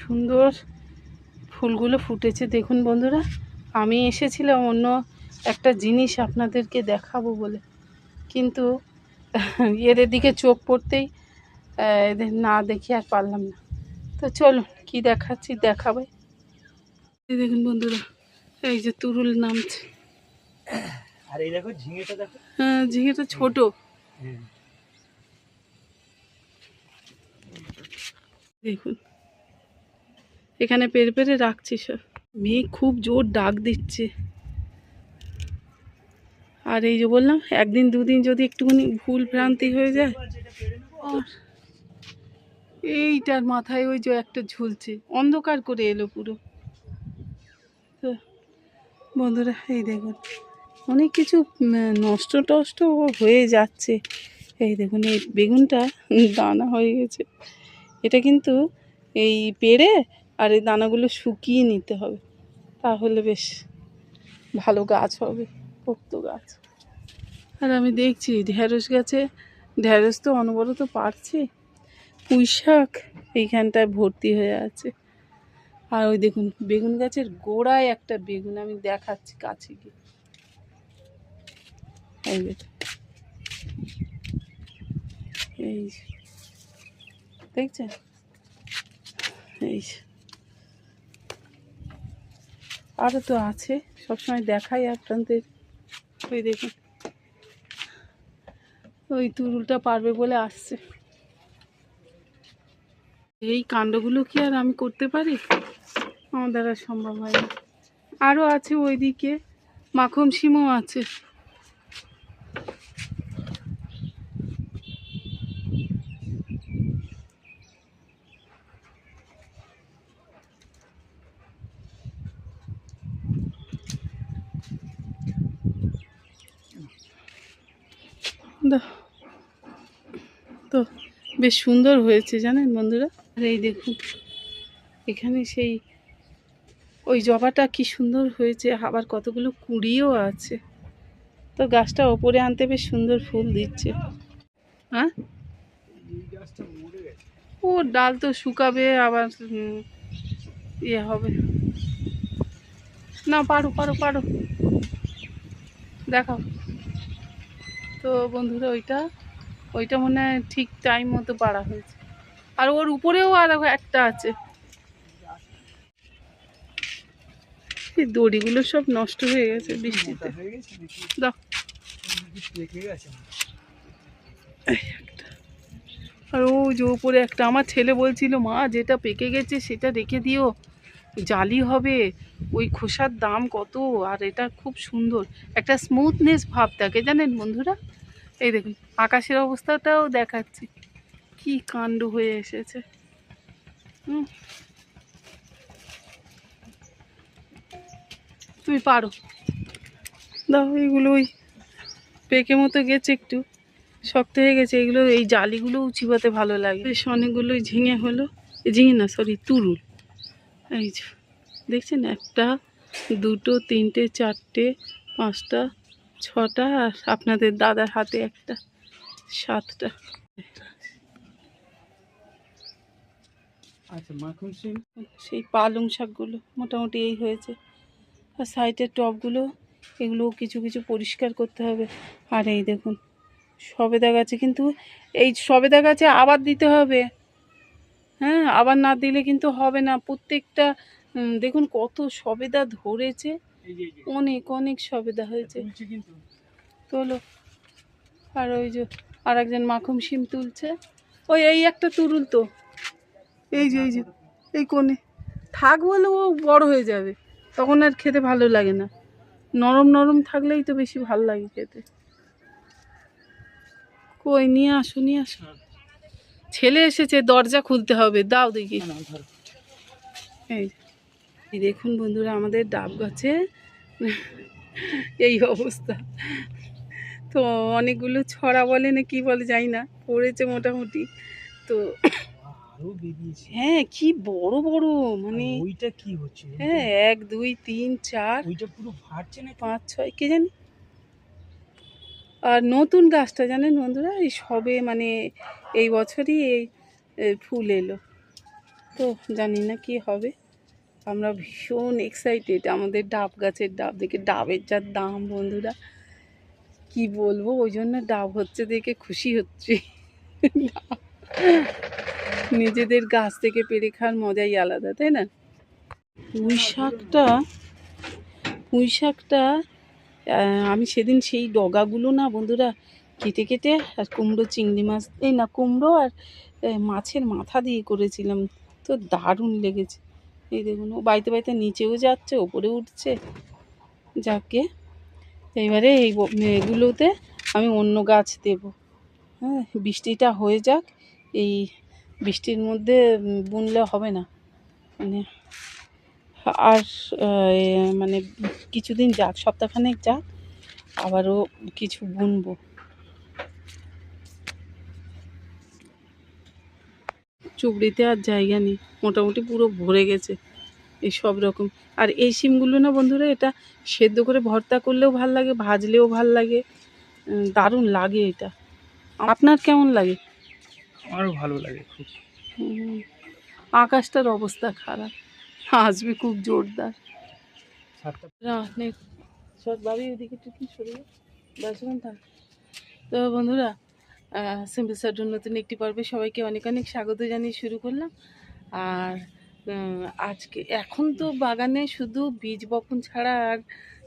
সুন্দর ফুলগুলো ফুটেছে দেখুন বন্ধুরা। আমি এসেছিলাম অন্য একটা জিনিস আপনাদেরকে দেখাবো বলে, কিন্তু এদের দিকে চোখ পড়তেই এদের না দেখি আর পারলাম না। তো চলো কি দেখাচ্ছি দেখাবে। এই দেখুন বন্ধুরা, এই যে তুরুল নামছে। আর এই দেখো ঝিঙেটা, দেখো। হ্যাঁ, ঝিঙেটা ছোট। দেখুন এখানে পেরে পেরে রাখছি সব। মেঘ খুব জোর ডাক দিচ্ছে। আর এই যে বললাম, একদিন দুদিন যদি একটুখানি ভুল ভ্রান্তি হয়ে যায়। আর এইটার মাথায় ওই যে একটা ঝুলছে, অন্ধকার করে এলো পুরো। তো বন্ধুরা এই দেখুন অনেক কিছু নষ্ট টষ্ট হয়ে যাচ্ছে। এই দেখুন এই বেগুনটা দানা হয়ে গেছে। এটা কিন্তু এই পেড়ে আর এই দানাগুলো শুকিয়ে নিতে হবে, তাহলে বেশ ভালো গাছ হবে, পোক্ত গাছ। আর আমি দেখছি ঢ্যাঁড়স গাছে, ঢ্যাঁড়স তো অনবরত পারছি। পুঁই শাক এইখানটায় ভর্তি হয়ে আছে। আর ওই দেখুন বেগুন গাছের গোড়ায় একটা বেগুন, আমি দেখাচ্ছি কাছে গিয়ে। এই দেখুন, এই দেখছেন, এই আরও তো আছে, সবসময় দেখাই আপনাদের। ওই দেখুন ওই তুরুলটা পারবে বলে আসছে। এই কাণ্ডগুলো কি আর আমি করতে পারি? আমার দ্বারা সম্ভব হয় না। আরও আছে ওইদিকে মাখন শিমও আছে। তো বেশ সুন্দর হয়েছে জানেন বন্ধুরা। আর এই দেখুন এখানে সেই ওই জবাটা কি সুন্দর হয়েছে, আবার কতগুলো কুঁড়িও আছে। তো গাছটা ওপরে আনতে বেশ সুন্দর ফুল দিচ্ছে। হ্যাঁ, ও ডাল তো শুকাবে, আবার ইয়ে হবে না। পারো পারো পারো, দেখাও। তো বন্ধুরা ওইটা ওইটা মনে হয় ঠিক টাইম মতো পাড়া হয়েছে। আর ওর উপরেও আর একটা আছে। এই দড়িগুলো সব নষ্ট হয়ে গেছে বৃষ্টিতে। দাও, আর ও যে উপরে একটা, আমার ছেলে বলছিল মা যেটা পেকে গেছে সেটা রেখে দিও, জালি হবে, ওই খোসার দাম কত। আর এটা খুব সুন্দর একটা স্মুথনেস ভাব থাকে জানেন বন্ধুরা। এই দেখুন আকাশের অবস্থাটাও দেখাচ্ছি, কি কাণ্ড হয়ে এসেছে। তুমি পারো, দাও। এইগুলো ওই পেকে মতো গেছে, একটু শক্ত হয়ে গেছে। এগুলো এই জালিগুলোও চিবাতে ভালো লাগে। বেশ অনেকগুলোই ঝিঙে হলো, ঝিঙে না সরি তুরুল। এই যে দেখছেন, একটা দুটো তিনটে চারটে পাঁচটা ছটা, আর আপনাদের দাদার হাতে একটা, সাতটা। আচ্ছা, মাখন সিম সেই পালং শাকগুলো মোটামুটি এই হয়েছে। আর সাইডের টবগুলো, এগুলোও কিছু কিছু পরিষ্কার করতে হবে। আর এই দেখুন সবেদা গাছে, কিন্তু এই সবেদা গাছে আবার দিতে হবে। হ্যাঁ, আবার না দিলে কিন্তু হবে না। প্রত্যেকটা দেখুন কত সবেদা ধরেছে, অনেক অনেক সবেদা হয়েছে। তোলো। আর ওই যে আর একজন মাখুম শিম তুলছে। ওই এই একটা তুরুল তো, এই যে এই কোণে থাক বলে ও বড় হয়ে যাবে, তখন আর খেতে ভালো লাগে না। নরম নরম থাকলেই তো বেশি ভালো লাগে খেতে। কই নিয়ে আসো নিয়ে আসো, ছেলে এসেছে, দরজা খুলতে হবে, দাও দেখি। এই দেখুন বন্ধুরা আমাদের ডাব গাছে এই অবস্থা। তো অনেকগুলো ছড়া বলে না কি বলে জানি না, পড়েছে মোটামুটি। তো হ্যাঁ, কি বড় বড়, মানে ওইটা কি হচ্ছে? হ্যাঁ, 1 2 3 4 ওইটা পুরো ফাটছে না, 5 6 কে জানি। আর নতুন গাছটা জানেন বন্ধুরা, এই সবে মানে এই বছরই এই ফুল এলো। তো জানি না কি হবে। আমরা ভীষণ এক্সাইটেড আমাদের ডাব গাছের ডাব দেখে। ডাবের যা দাম বন্ধুরা, কি বলবো, ওই জন্য ডাব হচ্ছে দেখে খুশি হচ্ছে। নিজেদের গাছ থেকে পেড়ে খাওয়ার মজাই আলাদা, তাই না? পুঁই শাকটা আমি সেদিন সেই ডগাগুলো না বন্ধুরা কেটে কেটে আর কুমড়ো চিংড়ি মাছ, এই না কুমড়ো আর মাছের মাথা দিয়ে করেছিলাম, তো দারুণ লেগেছে। এই দেখুন, ও বাড়িতে বাড়িতে নিচেও যাচ্ছে, ওপরে উঠছে। যাকে এইবারে এগুলোতে আমি অন্য গাছ দেব। হ্যাঁ, বৃষ্টিটা হয়ে যাক। এই বৃষ্টির মধ্যে বুনলে হবে না, মানে আর মানে কিছুদিন যাক, সপ্তাহখানেক যাক, আবারও কিছু বুনবো। চুবড়িতে আর জায়গা নেই, মোটামুটি পুরো ভরে গেছে এই সব রকম। আর এই শিমগুলো না বন্ধুরা, এটা সেদ্ধ করে ভর্তা করলেও ভাল লাগে, ভাজলেও ভাল লাগে, দারুণ লাগে এটা। আপনার কেমন লাগে? আমারও ভালো লাগে খুব। আকাশটার অবস্থা খারাপ, আসবে খুব জোরদার। ভাবি ওইদিকে একটু সরে থাক। তো বন্ধুরা, সিম্পল স্টাডির নতুন একটি পর্বে সবাইকে অনেক অনেক স্বাগত জানিয়ে শুরু করলাম। আর আজকে এখন তো বাগানে শুধু বীজ বপন ছাড়া আর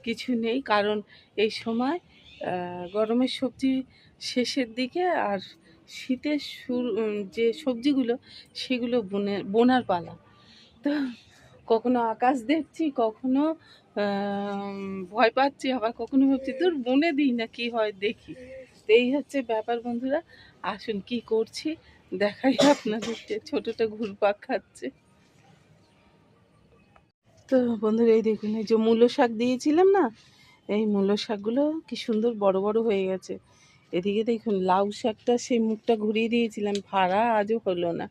কিছু নেই, কারণ এই সময় গরমের সবজি শেষের দিকে, আর শীতের যে সবজিগুলো সেগুলো বোনার পালা। তো কখনো আকাশ দেখছি, কখনো ভয় পাচ্ছি, আবার কখনো ভাবছি তোর বনে দিই না, কি হয় দেখি। তো এই হচ্ছে ব্যাপার বন্ধুরা। আসুন কি করছি দেখাই আপনাদেরকে। ছোটটা ঘুরপাক খাচ্ছে। তো বন্ধুরা এই দেখুন, এই যে মূলো শাক দিয়েছিলাম না, এই মূলো শাকগুলো কি সুন্দর বড় বড় হয়ে গেছে। এদিকে দেখুন লাউ শাকটা, সেই মুখটা ঘুরিয়ে দিয়েছিলাম, ভাড়া আজও হলো না।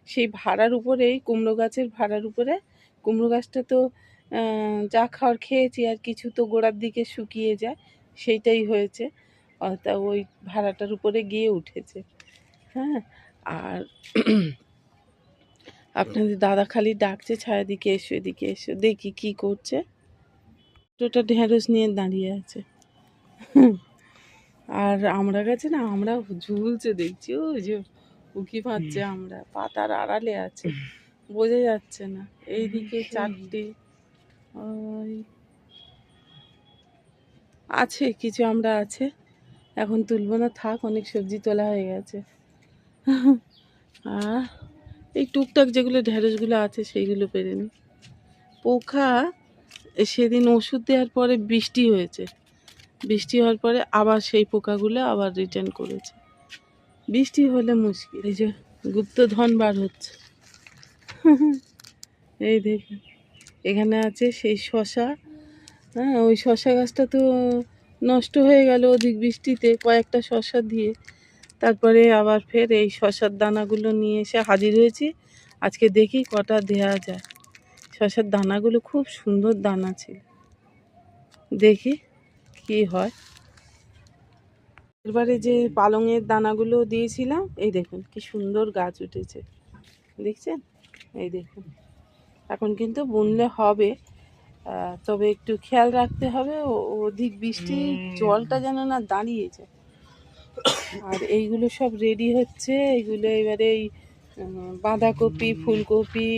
সেই ভাড়ার উপরেই, কুমড়ো গাছের ভাড়ার উপরে, কুমড়ো গাছটা তো যা খাওয়ার খেয়েছি, আর কিছু তো গোড়ার দিকে শুকিয়ে যায়, সেইটাই হয়েছে। তা ওই ভাড়াটার উপরে গিয়ে উঠেছে। হ্যাঁ, আর আপনাদের দাদা খালি ডাকছে, ছায়া দিকে এসো, এদিকে এসো, দেখি কি করছে। ওটা ঢেঁড়স নিয়ে দাঁড়িয়ে আছে। আর আমরা গেছে না, আমরা ঝুলছে দেখছি, ওই যে উকি পাচ্ছে, আমরা পাতার আড়ালে আছে, বোঝা যাচ্ছে না। এইদিকে চারটে, ওই আছে কিছু, আমরা আছে, এখন তুলবো না, থাক, অনেক সবজি তোলা হয়ে গেছে। আর এই টুকটাক যেগুলো ঢেঁড়সগুলো আছে সেইগুলো পেরে নি। পোকা সেদিন ওষুধ দেওয়ার পরে বৃষ্টি হয়েছে, বৃষ্টি হওয়ার পরে আবার সেই পোকাগুলো আবার রিটার্ন করেছে। বৃষ্টি হলে মুশকিল। এই যে গুপ্তধন বার হচ্ছে। এই দেখুন, এখানে আছে সেই শশা। হ্যাঁ, ওই শশা গাছটা তো নষ্ট হয়ে গেল অধিক বৃষ্টিতে, কয়েকটা শশা দিয়ে। তারপরে আবার ফের এই শশার দানাগুলো নিয়ে এসে হাজির হয়েছি। আজকে দেখি কটা দেয়া যায়। শশার দানাগুলো খুব সুন্দর দানা ছিল, দেখি কি হয়। এবারে যে পালংয়ের দানাগুলো দিয়েছিলাম, এই দেখুন কি সুন্দর গাছ উঠেছে, দেখছেন? এই দেখুন, এখন কিন্তু বুনলে হবে, তবে একটু খেয়াল রাখতে হবে, অধিক বৃষ্টি জলটা যেন না দাঁড়িয়ে যায়। আর এইগুলো সব রেডি হচ্ছে, এইগুলো এবারে এই বাঁধাকপি, ফুলকপি,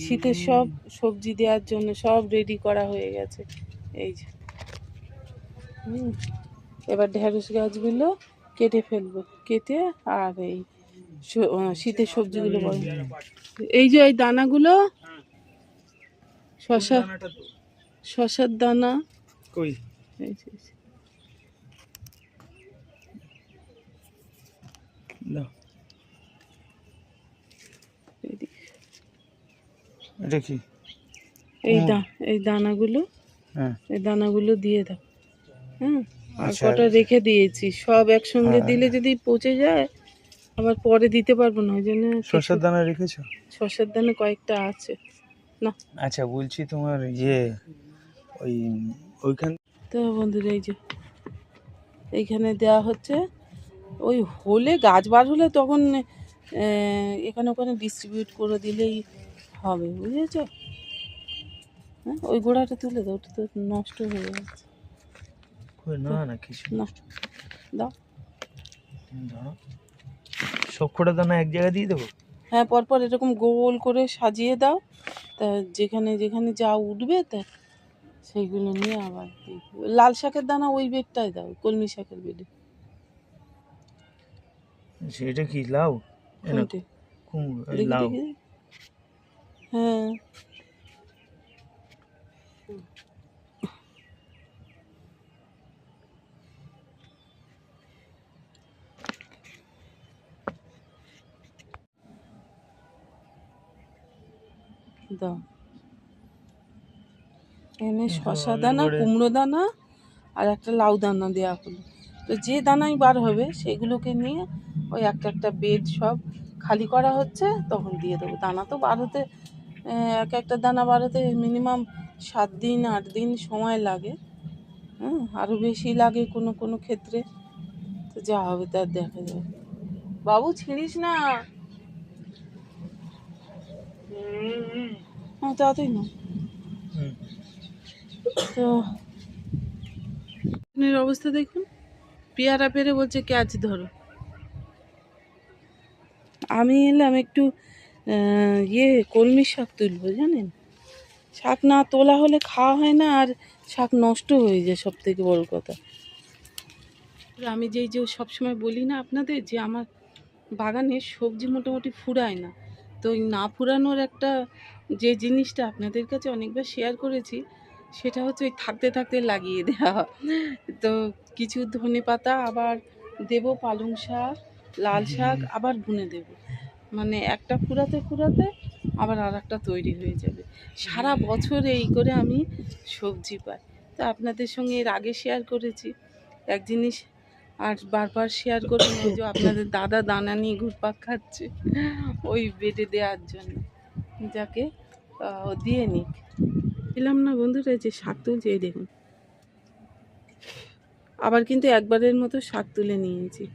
শীতের সব সবজি দেওয়ার জন্য সব রেডি করা হয়ে গেছে। এই যে এবার ঢেঁড়স গাছগুলো কেটে ফেলবো, কেটে আর এই শীতের সবজিগুলো বড়। এই যে এই দানাগুলো শশার দানা, কই এই যে দাও, এইদিকে। এটা কি? এই দানাগুলো, হ্যাঁ, এই দানাগুলো দিয়ে দাও। হ্যাঁ, আর আচ্ছা, কটা রেখে দিয়েছি, সব একসঙ্গে দিলে যদি পচে যায় আবার পরে দিতে পারবো না, ওই জন্য। শসার দানা রেখেছো? শসার দানা কয়েকটা আছে না। আচ্ছা, বলছি তোমার ওই ওইখান। তো বন্ধুরা এই যে এইখানে দেওয়া হচ্ছে, ওই হলে গাছ বার হলে তখন এখানে ওখানে ডিস্ট্রিবিউট করে দিলেই হবে, বুঝেছ? হ্যাঁ, ওই গোড়াটা তুলে দাও, ওটা তো নষ্ট হয়ে যাচ্ছে। কই না না কিছু না, দাও। দাঁড়া, সব কটা দানা এক জায়গায় দিয়ে দেবো? হ্যাঁ, পরপর এরকম গোল করে সাজিয়ে দাও, তা যেখানে যেখানে যা উঠবে তা সেইগুলো নিয়ে আবার দিই। লাল শাকের দানা ওই বেডটায় দাও, কলমি শাকের বেডে। সেটা কি লাউ? এ না, কোনটে? কুমড়ো, এই দেখি লাউ। দেখি। হ্যাঁ, দাও। এখানে শসা দানা, কুমড়ো দানা আর একটা লাউ দানা দেওয়া হলো। তো যে দানাই বার হবে সেগুলোকে নিয়ে ওই একটা একটা বেড সব খালি করা হচ্ছে, তখন দিয়ে দেবো। দানা তো বার হতে এক একটা দানা বার হতে মিনিমাম 7 দিন 8 দিন সময় লাগে। হ্যাঁ, আরও বেশি লাগে কোনো কোনো ক্ষেত্রে। তো যা হবে তার দেখা যাবে। বাবু ছিঁড়িস না। হ্যাঁ, তাড়াতাড়ি না। হুম। তো এর অবস্থা দেখুন, পেয়ারা পেরে বলছে ক্যাচ ধরো। আমি এলাম একটু কলমি শাক তুলবো, জানেন? শাক না তোলা হলে খাওয়া হয় না, আর শাক নষ্ট হয়ে যায়, সব থেকে বড় কথা। আমি যে সবসময় বলি না আপনাদের যে আমার বাগানে সবজি মোটামুটি ফুরায় না, তো ওই না ফুরানোর একটা যে জিনিসটা আপনাদের কাছে অনেকবার শেয়ার করেছি, সেটা হচ্ছে ওই থাকতে থাকতে লাগিয়ে দেওয়া। তো কিছু ধনেপাতা আবার দেব, পালং শাক, লাল শাক আবার বুনে দেব, মানে একটা ফুরাতে ফুরাতে আবার আর একটা তৈরি হয়ে যাবে। সারা বছর এই করে আমি সবজি পাই। তো আপনাদের সঙ্গে এর আগে শেয়ার করেছি এক জিনিস, আর বারবার শেয়ার করুন, ওই যে আপনাদের দাদা দানা নিয়ে ঘুরপাক খাচ্ছে ওই বেডে দেওয়ার জন্য, যাকে ও দিয়ে নিক। দিলাম না বন্ধুরা, যে শাক তুলছে, এই দেখুন আবার কিন্তু একবারের মতো শাক তুলে নিয়েছি।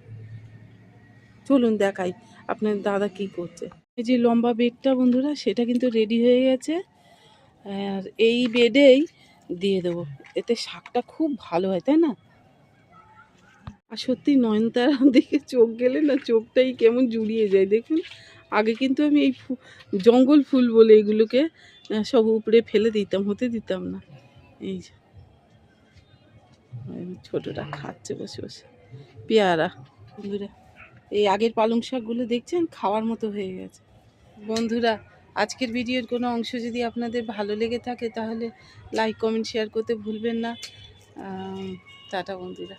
চলুন দেখাই আপনার দাদা কি করছে। এই যে লম্বা বেডটা বন্ধুরা, সেটা কিন্তু রেডি হয়ে গেছে, আর এই বেডেই দিয়ে দেবো। এতে শাকটা খুব ভালো হয়, তাই না? আর সত্যি নয়নতারা দেখে চোখ গেলে না, চোখটাই কেমন জুড়িয়ে যায়। দেখুন, আগে কিন্তু আমি এই জঙ্গল ফুল বলে এগুলোকে সব উপরে ফেলে দিতাম, হতে দিতাম না। এই যে ছোটটা খাচ্ছে বসে বসে পেয়ারা। বন্ধুরা, এই আগের পালং শাকগুলো দেখছেন খাওয়ার মতো হয়ে গেছে। বন্ধুরা, আজকের ভিডিওর কোনো অংশ যদি আপনাদের ভালো লেগে থাকে তাহলে লাইক কমেন্ট শেয়ার করতে ভুলবেন না। টাটা বন্ধুরা।